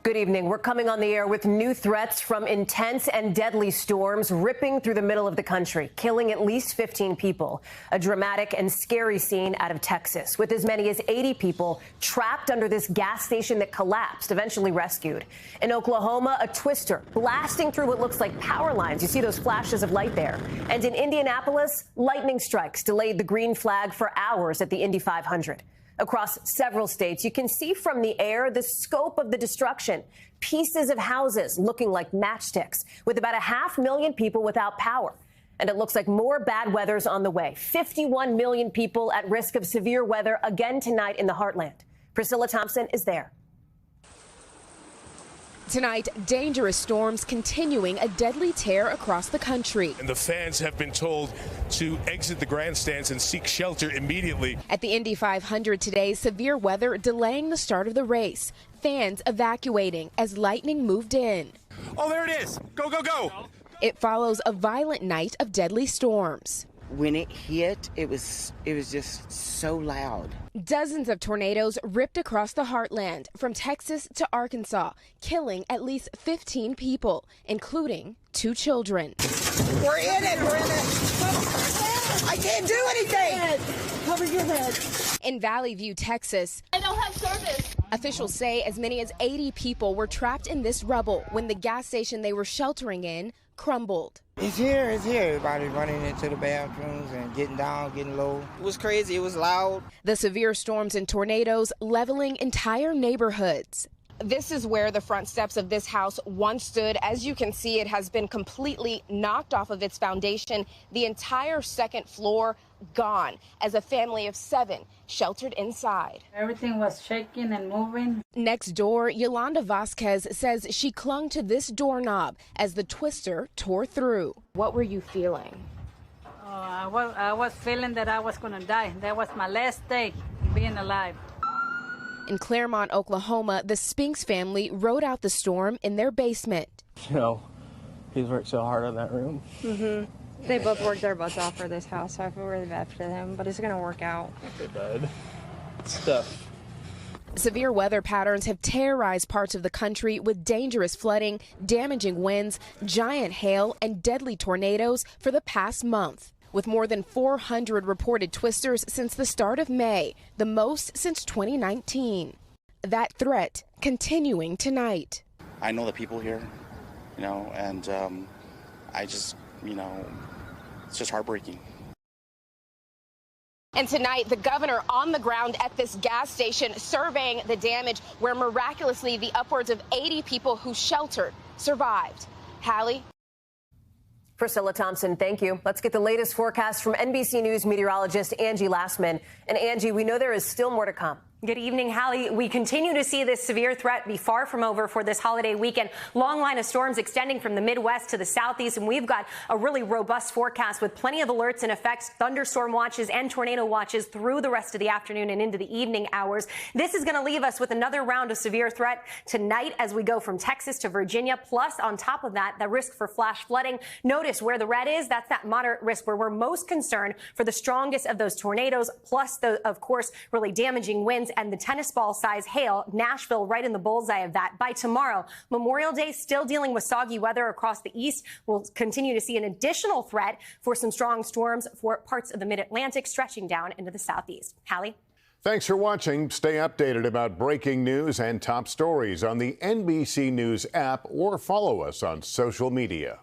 Good evening. We're coming on the air with new threats from intense and deadly storms ripping through the middle of the country, killing at least 15 people. A dramatic and scary scene out of Texas, with as many as 80 people trapped under this gas station that collapsed, eventually rescued. In Oklahoma, a twister blasting through what looks like power lines. You see those flashes of light there. And in Indianapolis, lightning strikes delayed the green flag for hours at the Indy 500. Across several states, you can see from the air the scope of the destruction. Pieces of houses looking like matchsticks, with about 500,000 people without power. And it looks like more bad weather's on the way. 51 million people at risk of severe weather again tonight in the heartland. Priscilla Thompson is there. Tonight, dangerous storms continuing a deadly tear across the country. And the fans have been told to exit the grandstands and seek shelter immediately. At the Indy 500 today, severe weather delaying the start of the race. Fans evacuating as lightning moved in. Oh, there it is. Go, go, go. It follows a violent night of deadly storms. When it hit, it was just so loud. Dozens of tornadoes ripped across the heartland, from Texas to Arkansas, killing at least 15 people, including 2 children. We're in it, we're in it. I can't do anything. Cover your head. In Valley View, Texas, I don't have service. Officials say as many as 80 people were trapped in this rubble when the gas station they were sheltering in crumbled. It's here, it's here. Everybody running into the bathrooms and getting down, getting low. It was crazy, it was loud. The severe storms and tornadoes leveling entire neighborhoods. This is where the front steps of this house once stood. As you can see, it has been completely knocked off of its foundation. The entire second floor gone, as a family of 7 sheltered inside. Everything was shaking and moving. Next door, Yolanda Vasquez says she clung to this doorknob as the twister tore through. What were you feeling? I was feeling that I was going to die. That was my last day being alive. In Claremont, Oklahoma, the Spinks family rode out the storm in their basement. You know, he's worked so hard on that room. They both worked their butts off for this house, so I feel really bad for them, but it's going to work out. Okay, bud. It's tough. Severe weather patterns have terrorized parts of the country with dangerous flooding, damaging winds, giant hail, and deadly tornadoes for the past month. With more than 400 reported twisters since the start of May, the most since 2019. That threat continuing tonight. I know the people here, you know, and I just, you know, it's just heartbreaking. And tonight, the governor on the ground at this gas station surveying the damage, where miraculously the upwards of 80 people who sheltered survived. Hallie? Priscilla Thompson, thank you. Let's get the latest forecast from NBC News meteorologist Angie Lastman. And Angie, we know there is still more to come. Good evening, Hallie. We continue to see this severe threat be far from over for this holiday weekend. Long line of storms extending from the Midwest to the Southeast, and we've got a really robust forecast with plenty of alerts in effect, thunderstorm watches and tornado watches through the rest of the afternoon and into the evening hours. This is going to leave us with another round of severe threat tonight as we go from Texas to Virginia. Plus, on top of that, the risk for flash flooding. Notice where the red is, that's that moderate risk where we're most concerned for the strongest of those tornadoes, plus the, of course, really damaging winds and the tennis ball size hail. Nashville right in the bullseye of that. By tomorrow, Memorial Day, still dealing with soggy weather across the east. We'll continue to see an additional threat for some strong storms for parts of the mid-Atlantic stretching down into the southeast. Hallie? Thanks for watching. Stay updated about breaking news and top stories on the NBC News app or follow us on social media.